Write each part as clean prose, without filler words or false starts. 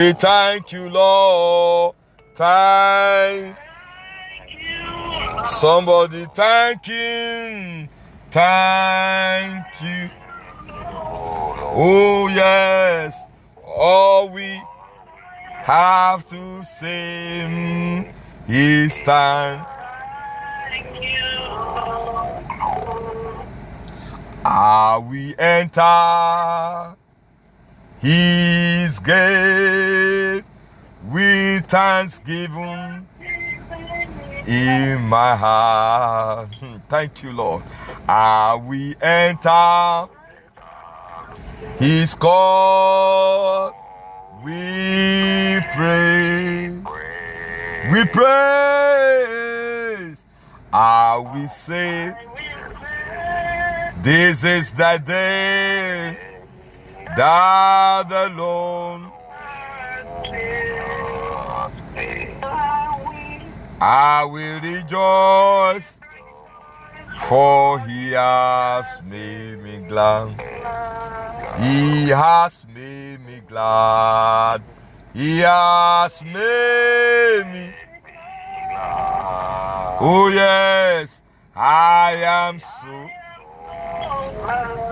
We thank you, Lord. Thank somebody. Thank him. Thank you. Oh yes. All we have to say is time. We enter his gate with thanksgiving in my heart. Thank you, Lord. We enter his court. We praise. We praise. We say, this is the day that the Lord I will rejoice, for he has made me glad. He has made me glad. He has made me. Oh yes, I am so.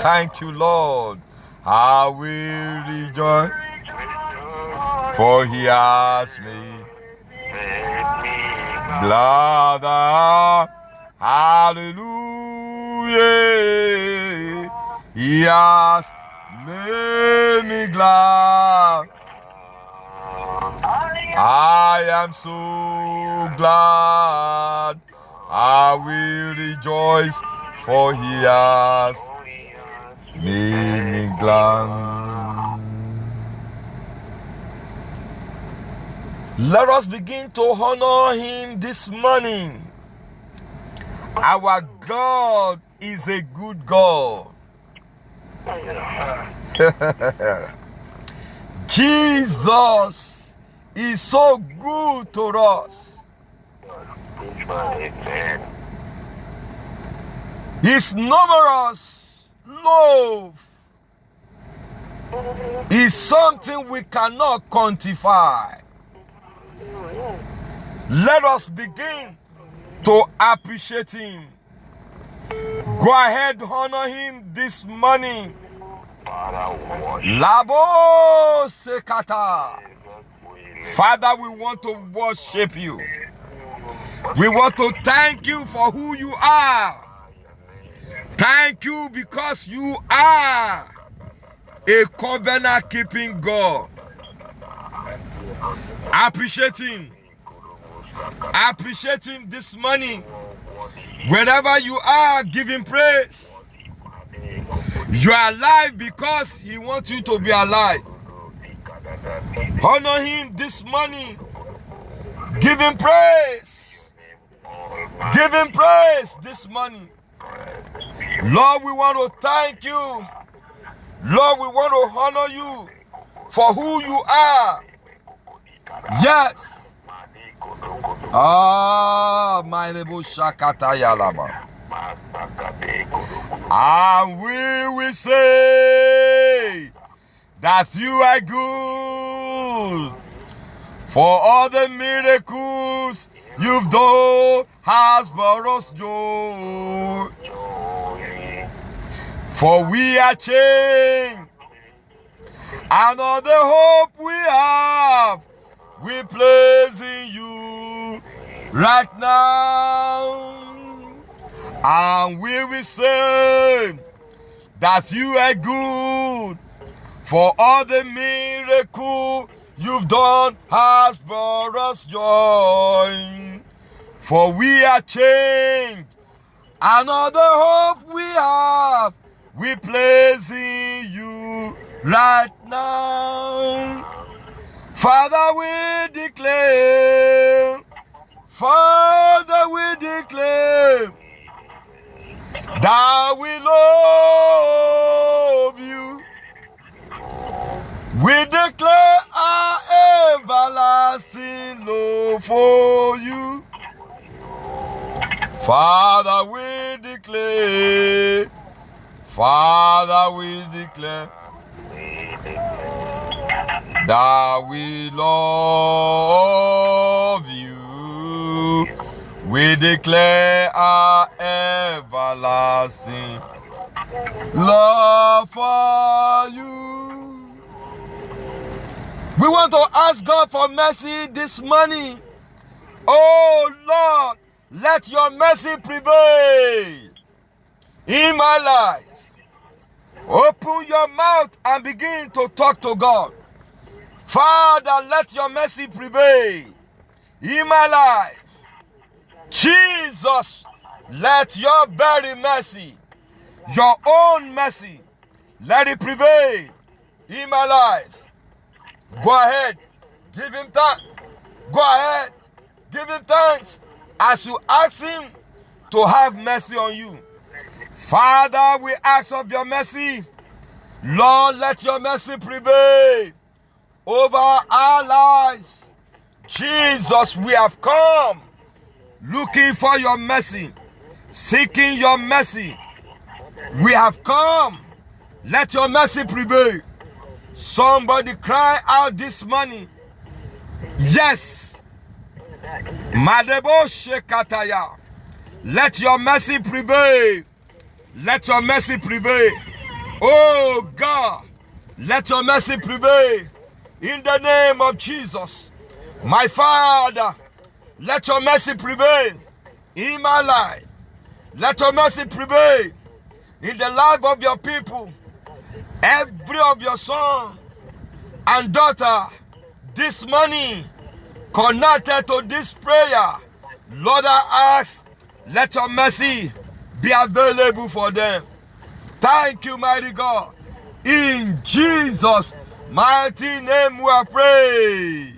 Thank you, Lord. I will rejoice, for he has made glad. Hallelujah. He has made me glad. I am so glad. I will rejoice, for he has made me glad. Let us begin to honor him this morning. Our God is a good God. Jesus is so good to us. His numerous love is something we cannot quantify. Let us begin to appreciate him. Go ahead, honor him this morning. Labo Sekata. Father, we want to worship you. We want to thank you for who you are. Thank you because you are a covenant-keeping God. Appreciate him. Appreciate him this morning. Wherever you are, give him praise. You are alive because he wants you to be alive. Honor him this morning. Give him praise. Give him praise this morning. Lord, we want to thank you. Lord, we want to honor you for who you are. Yes. My neighbor Shakata Yalaba. And we will say that you are good, for all the miracles you've done has brought us joy. For we are changed, and all the hope we have, we place in you right now. And we will say that you are good, for all the miracle you've done has brought us joy. For we are changed, and all the hope we have, we place in you right now. Father, we declare, Father, we declare that we love you. We declare our everlasting love for you. Father, we declare, Father, we declare that we love you. We declare our everlasting love for you. We want to ask God for mercy this morning. Oh Lord, let your mercy prevail in my life. Open your mouth and begin to talk to God. Father, let your mercy prevail in my life. Jesus, let your very mercy, your own mercy, let it prevail in my life. Go ahead, give him thanks. Go ahead, give him thanks as you ask him to have mercy on you. Father, we ask of your mercy. Lord, let your mercy prevail over our lives. Jesus, we have come looking for your mercy, seeking your mercy. We have come. Let your mercy prevail. Somebody cry out this morning. Yes. Madebo Shekataya. Let your mercy prevail. Let your mercy prevail. Oh God, let your mercy prevail in the name of Jesus. My Father, let your mercy prevail in my life. Let your mercy prevail in the life of your people. Every of your son and daughter this morning connected to this prayer, Lord, I ask, let your mercy be available for them. Thank you, mighty God. In Jesus' mighty name we pray.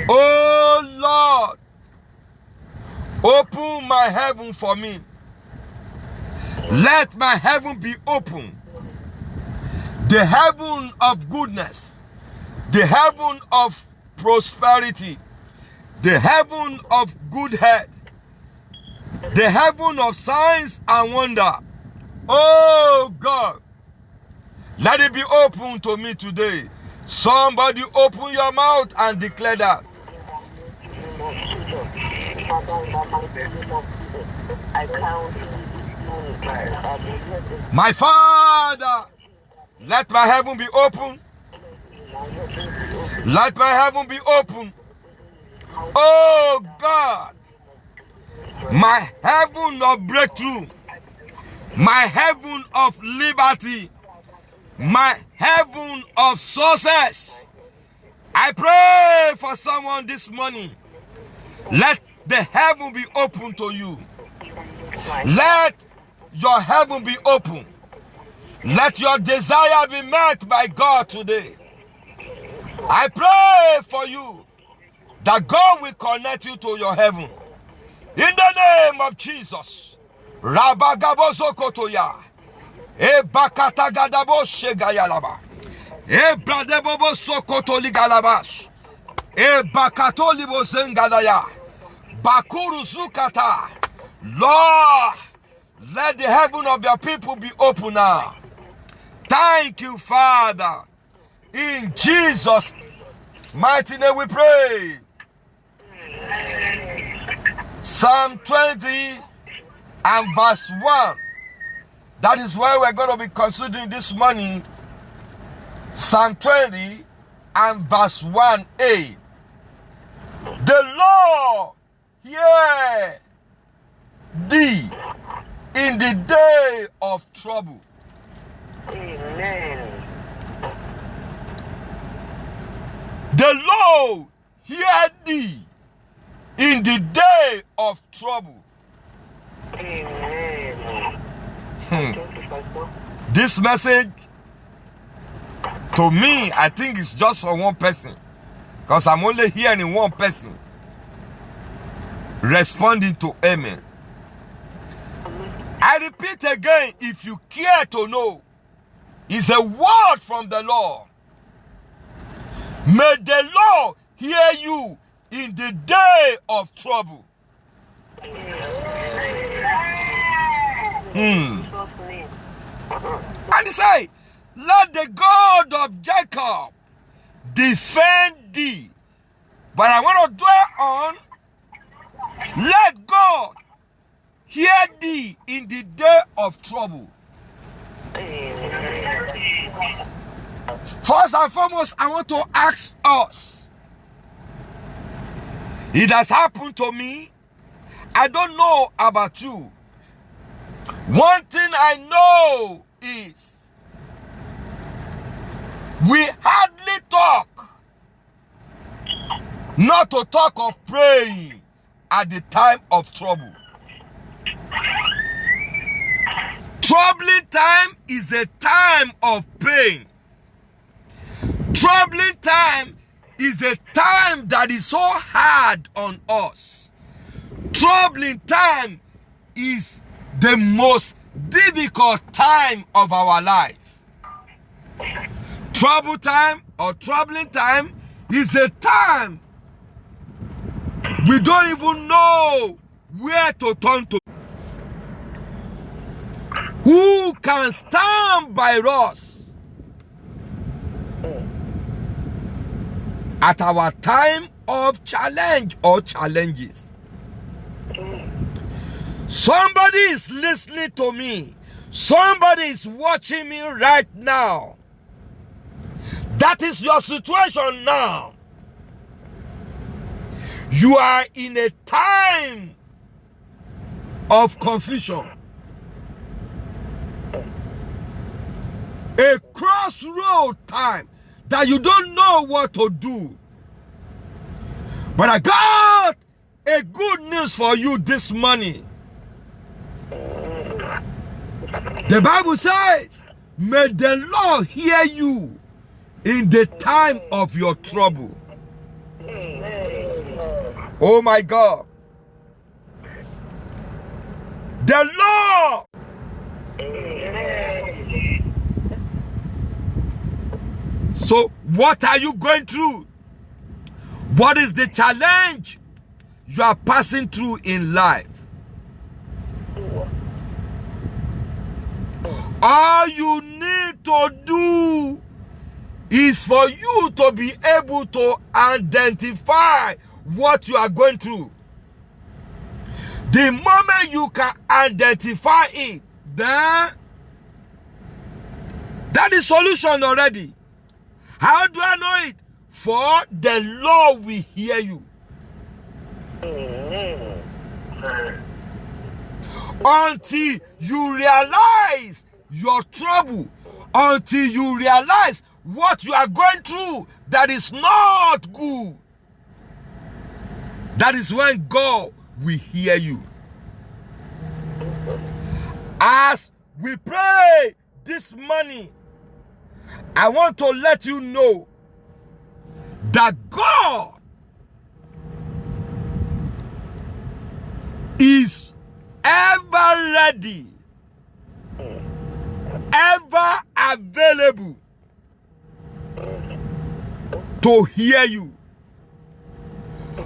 Oh Lord, open my heaven for me. Let my heaven be open. The heaven of goodness, the heaven of prosperity, the heaven of good health, the heaven of signs and wonder. Oh God, let it be open to me today. Somebody open your mouth and declare that. My Father, let my heaven be open. Let my heaven be open. Oh God, my heaven of breakthrough, my heaven of liberty, my heaven of success. I pray for someone this morning. Let the heaven be open to you. Let your heaven be open. Let your desire be met by God today. I pray for you that God will connect you to your heaven. In the name of Jesus. Rabagabozokotoya. Ebakatagadabo shegayalaba. Ebradebobo sokotoligalabas. Ebakatolibozengadaya. Bakuruzukata. Lord, let the heaven of your people be open now. Thank you, Father. In Jesus' mighty name we pray. Psalm 20 and verse 1. That is where we're going to be considering this morning. Psalm 20 and verse 1a. The Lord hear thee in the day of trouble. Amen. The Lord hear thee in the day of trouble. Amen. This message, to me, I think it's just for one person. Because I'm only hearing one person responding to amen. I repeat again, if you care to know, it's a word from the Lord. May the Lord hear you in the day of trouble. And he say, let the God of Jacob defend thee. But I want to dwell on, let God hear thee in the day of trouble. First and foremost, I want to ask us. It has happened to me. I don't know about you. One thing I know is we hardly talk, not to talk of praying at the time of trouble. Troubling time is a time of pain. Troubling time is a time that is so hard on us. Troubling time is the most difficult time of our life. Trouble time or troubling time is a time we don't even know where to turn to. Who can stand by us at our time of challenge or challenges? Somebody is listening to me. Somebody is watching me right now. That is your situation now. You are in a time of confusion. A crossroad time that you don't know what to do. But I got a good news for you this morning. The Bible says, may the Lord hear you in the time of your trouble. Oh my God. The Lord. So what are you going through? What is the challenge you are passing through in life? All you need to do is for you to be able to identify what you are going through. The moment you can identify it, then that is solution already. How do I know it? For the Lord will hear you. Until you realize your trouble, until you realize what you are going through that is not good, that is when God will hear you. As we pray this morning, I want to let you know that God is ever ready, ever available to hear you.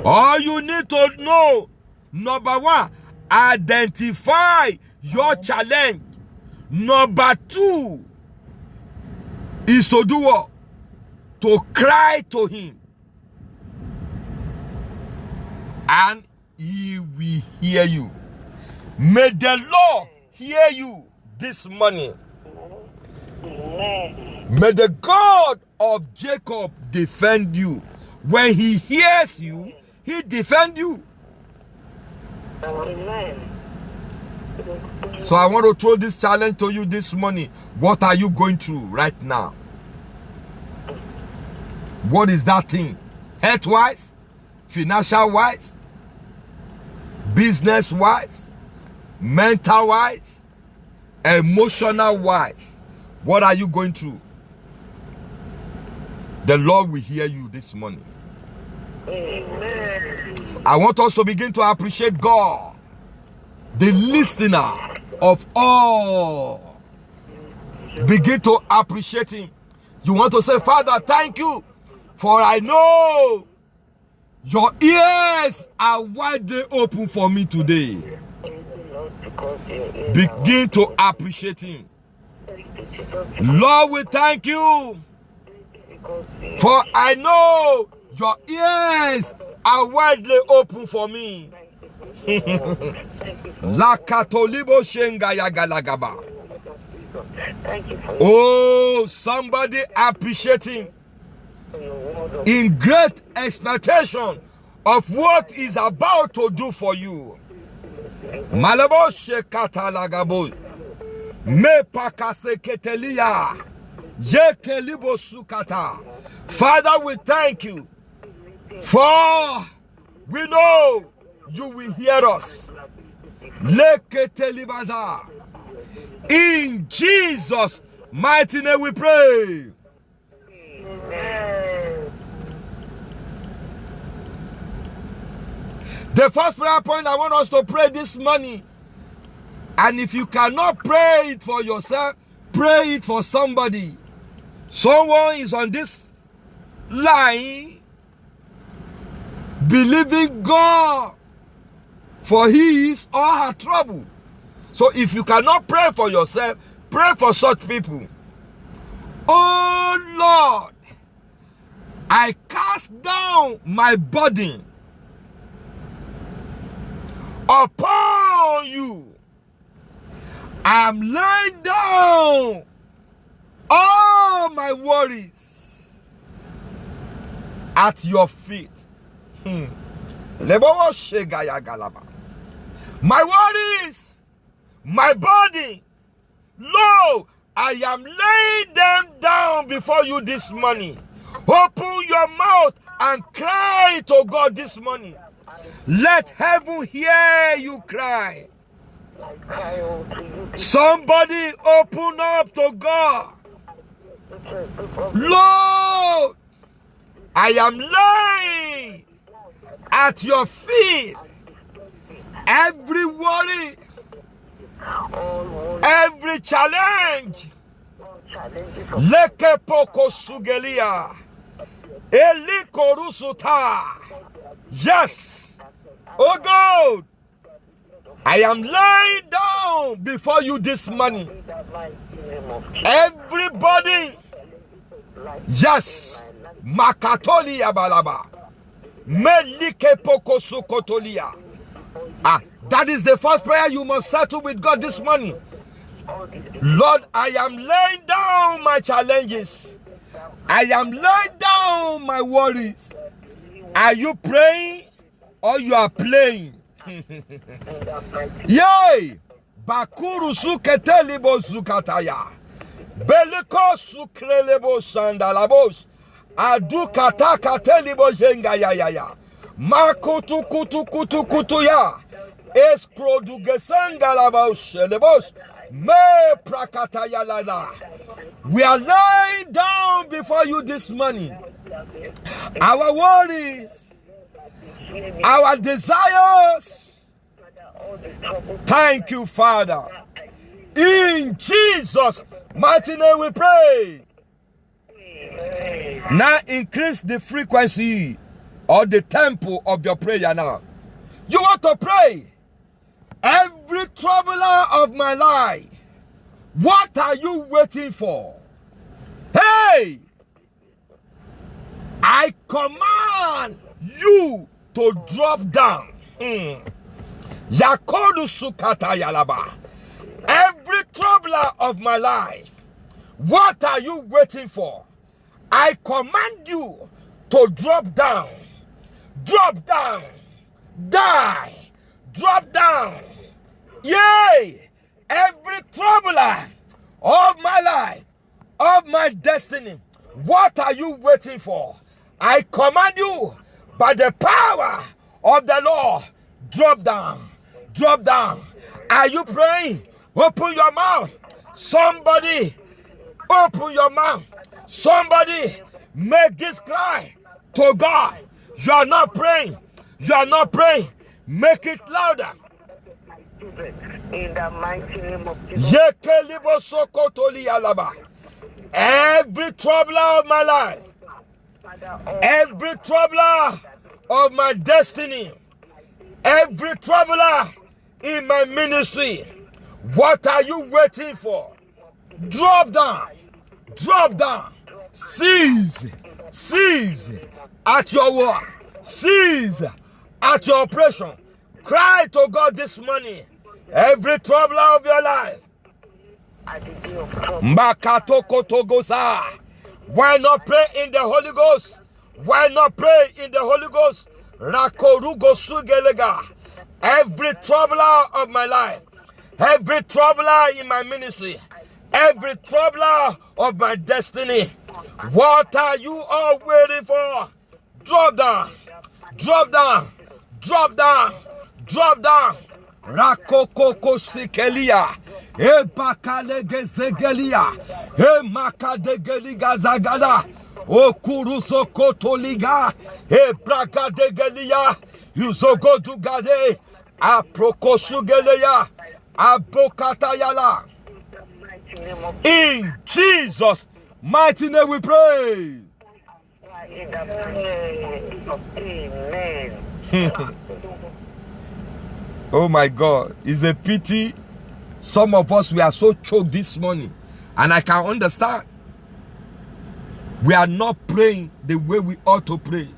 All you need to know, number one, identify your challenge. Number two is to do what? To cry to him. And he will hear you. May the Lord hear you this morning. May the God of Jacob defend you. When he hears you, he defends you. So I want to throw this challenge to you this morning. What are you going through right now? What is that thing? Health-wise? Financial-wise? Business-wise? Mental-wise? Emotional-wise? What are you going through? The Lord will hear you this morning. Amen. I want us to begin to appreciate God, the listener of all. Begin to appreciate him. You want to say, Father, thank you, for I know your ears are widely open for me today. Begin to appreciate him. Lord, we thank you. For I know your ears are widely open for me. La katolibo shenga ya galagaba. Oh, somebody appreciating in great expectation of what is about to do for you. Malabo shekata lagabo. Me pakase ketelia. Yekelibo sukata. Father, we thank you. For we know you will hear us. Leketelibaza. In Jesus' mighty name we pray. The first prayer point I want us to pray this morning, and if you cannot pray it for yourself, pray it for somebody. Someone is on this line believing God for his or her trouble. So if you cannot pray for yourself, pray for such people. Oh Lord, I cast down my burden upon you. I am laying down all my worries at your feet. My worries, my body, Lord, I am laying them down before you this morning. Open your mouth and cry to God this morning. Let heaven hear you cry. Somebody open up to God. Lord, I am lying at your feet. Every worry, every challenge, leke poko sugelia, eliko rusuta. Yes, oh God, I am lying down before you this morning. Everybody, yes, makatolia balaba, melike poko sukotolia. That is the first prayer you must settle with God this morning. Lord, I am laying down my challenges. I am laying down my worries. Are you praying or you are playing? Yay! Bakuru suketelibo zukataya. Beliko sukrelebo sandalabos. Adukata katelibo zenga ya. Makutu kutu kutu kutu ya. Esprodugesanga labos lebos. Me prakataya lada. We are lying down before you this morning. Our worries, our desires. Thank you, Father. In Jesus' mighty name we pray. Now increase the frequency or the tempo of your prayer now. You want to pray. Every troubler of my life, what are you waiting for? Hey! I command you to drop down. Yakodu sukata yalaba. Every troubler of my life, what are you waiting for? I command you to drop down. Drop down. Die. Drop down. Yay! Every troubler of my life, of my destiny, what are you waiting for? I command you by the power of the Lord, drop down. Drop down. Are you praying? Open your mouth. Somebody, open your mouth. Somebody, make this cry to God. You are not praying. You are not praying. Make it louder. In the mighty name of Jesus. Every troubler of my life, every troubler of my destiny, every troubler in my ministry, what are you waiting for? Drop down. Drop down. Cease. Cease at your work. Cease at your operation. Cry to God this morning. Every trouble of your life. Makatokotogosa. Why not pray in the Holy Ghost? Why not pray in the Holy Ghost? Rakorugosugelega. Every troubler of my life, every troubler in my ministry, every troubler of my destiny, what are you all waiting for? Drop down, drop down, drop down, drop down. Rakokoko sikelia, e bakalege zegelia, e makadegeliga zagada, o kuruso kotoliga, e brakadegelia, yuzogo dugade, aprokosugeleya, abokatayala. In Jesus' mighty name we pray. Amen. Oh my God, it's a pity some of us, we are so choked this morning, and I can understand. We are not praying the way we ought to pray.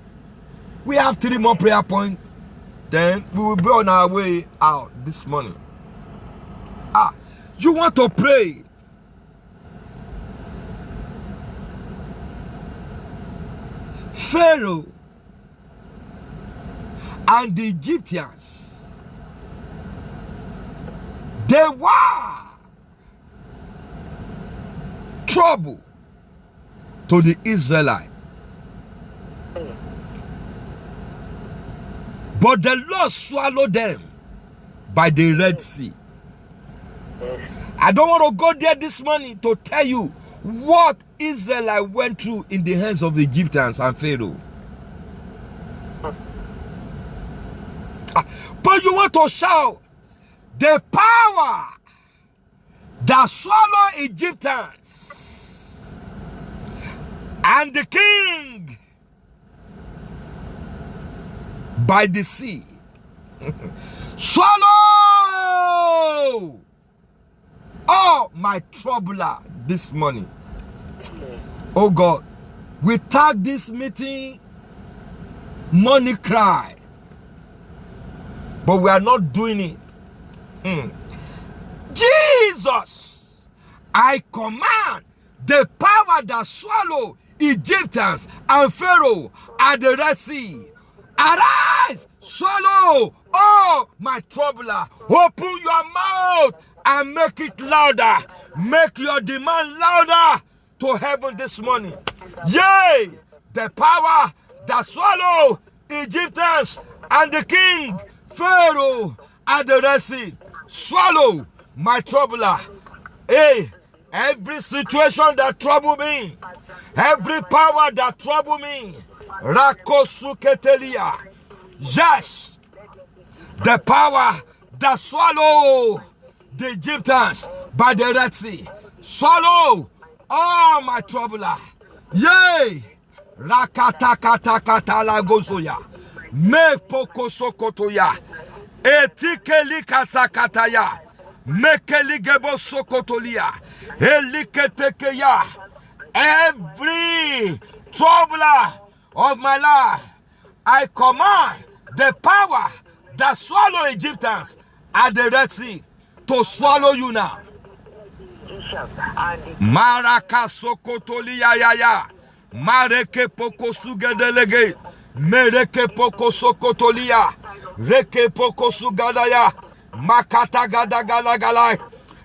We have 3 more prayer points, then we will be on our way out this morning. You want to pray? Pharaoh and the Egyptians, they were trouble to the Israelites. But the Lord swallowed them by the Red Sea. I don't want to go there this morning to tell you what Israel went through in the hands of the Egyptians and Pharaoh. But you want to shout the power that swallowed Egyptians and the king by the sea. Swallow all my troubler this morning. Oh God, we tag this meeting money cry, but we are not doing it. Jesus, I command the power that swallow Egyptians and Pharaoh at the Red Sea. Arise, swallow all my troubler. Open your mouth and make it louder. Make your demand louder to heaven this morning. Yea, the power that swallow Egyptians and the king Pharaoh at the Red Sea. Swallow my troubler. Hey, every situation that trouble me, every power that trouble me, Rakosuketelia. Yes, the power that swallow the Egyptians by the Red Sea. Swallow all my troubler. Yea, Rakatakatakatakatala gozoya. Me pokosokotoya. Etikeli kasakataya. Mekeli gebo sokotolia. Eliketekeya. Every troubler of my life, I command the power that swallow Egyptians at the Red Sea to swallow you now. Maraka sokotolia ya. Mareke poko sugedelege. Mereke poko sokotolia. Reke poko sugadaya. Makata gada gala gala.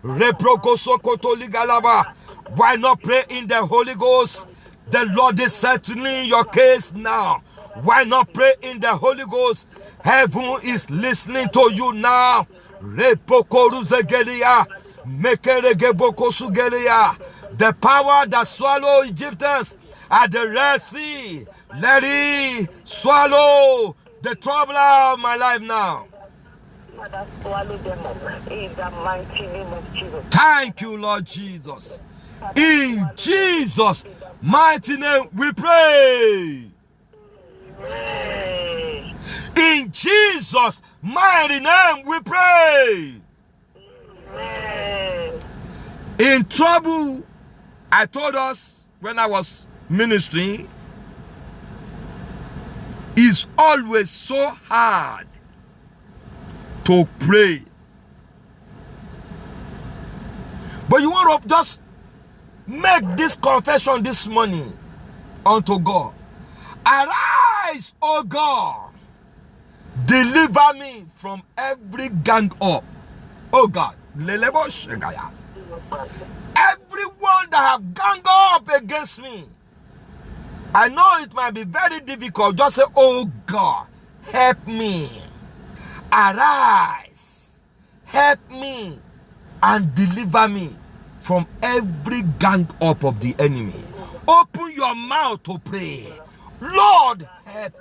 Reproko sokotoli galaba. Why not pray in the Holy Ghost? The Lord is settling your case now. Why not pray in the Holy Ghost? Heaven is listening to you now. Repokoruzegelia. Mekeregebokosugeleia. The power that swallowed Egyptians at the Red Sea, let it swallow the trouble of my life now. Father, swallow them up in the mighty name of Jesus. Thank you, Lord Jesus. In Jesus' mighty name we pray. Amen. In Jesus' mighty name we pray. Amen. In trouble, I told us when I was ministering, it's always so hard to pray. But you want to just make this confession this morning unto God. Arise, O God. Deliver me from every gang up. Oh God. Everyone that have ganged up against me. I know it might be very difficult. Just say, oh God, help me. Arise. Help me. And deliver me from every gang up of the enemy. Open your mouth to pray. Lord, help.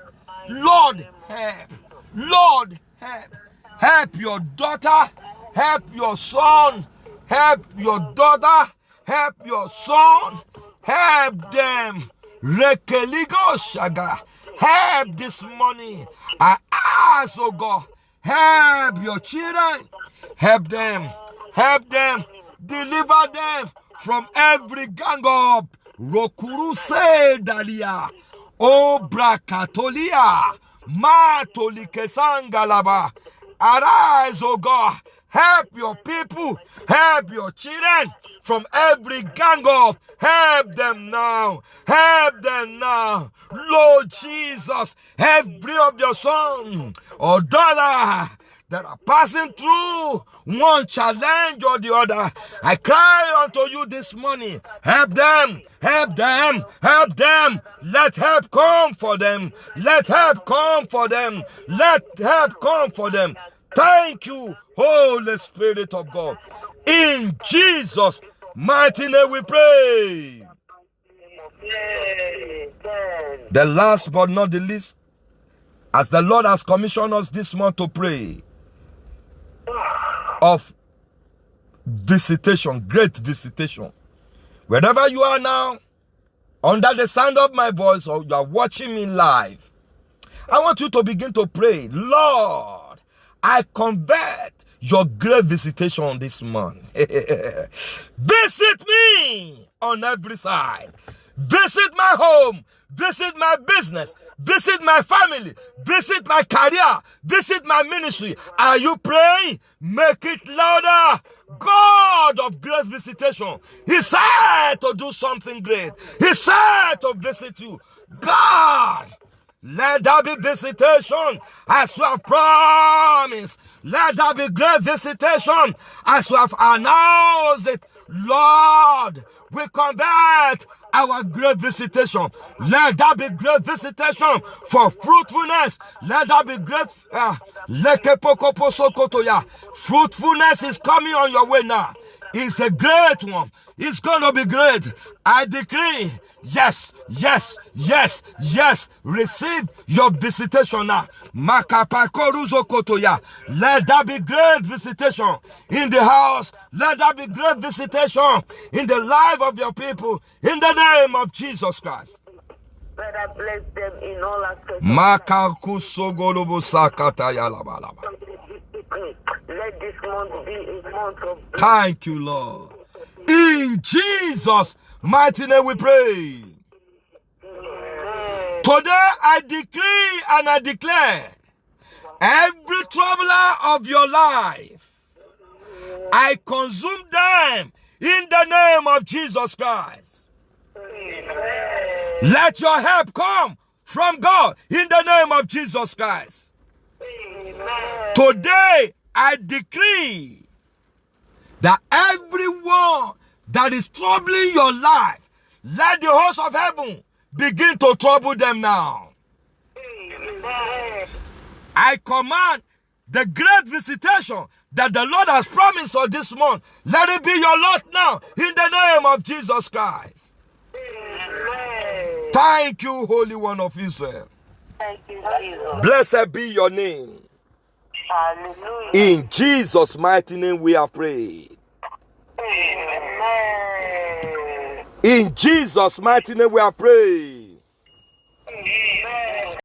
Lord, help. Lord, help. Help your daughter. Help your son. Help your daughter. Help your son. Help them. Rekeligo shaga. Help this morning. I ask, oh God, help your children. Help them. Help them. Deliver them from every gang up. Rokuru se dalia. Obra katolia. Ma tolikesangalaba. Arise, O God. Help your people. Help your children from every gang up. Help them now. Help them now. Lord Jesus, every of your son or daughter that are passing through one challenge or the other, I cry unto you this morning. Help them. Help them. Help them. Let help come for them. Let help come for them. Let help come for them. Thank you, Holy Spirit of God. In Jesus' mighty name we pray. The last but not the least, as the Lord has commissioned us this month to pray of visitation, great visitation. Wherever you are now, under the sound of my voice, or you are watching me live, I want you to begin to pray. Lord, I convert your great visitation this month. Visit me on every side. Visit my home. Visit my business. Visit my family. Visit my career. Visit my ministry. Are you praying? Make it louder. God of great visitation. He said to do something great. He said to visit you. God, let there be visitation as you have promised. Let there be great visitation as you have announced it. Lord, we convert our great visitation. Let there be great visitation for fruitfulness. Let there be great fruitfulness is coming on your way now. It's a great one. It's going to be great. I decree, yes, yes, yes, yes. Receive your visitation now. Let there be great visitation in the house. Let there be great visitation in the life of your people. In the name of Jesus Christ. Let us bless them in all aspects. Let this month be a month of blessing. Thank you, Lord. In Jesus' mighty name we pray. Today I decree and I declare, every troubler of your life, I consume them in the name of Jesus Christ. Amen. Let your help come from God in the name of Jesus Christ. Amen. Today I decree that everyone that is troubling your life, let the host of heaven begin to trouble them now. Amen. I command the great visitation that the Lord has promised for this month. Let it be your lot now in the name of Jesus Christ. Amen. Thank you, Holy One of Israel. Thank you, Jesus. Blessed be your name. Hallelujah. In Jesus' mighty name we have prayed. Amen. In Jesus' mighty name we have prayed.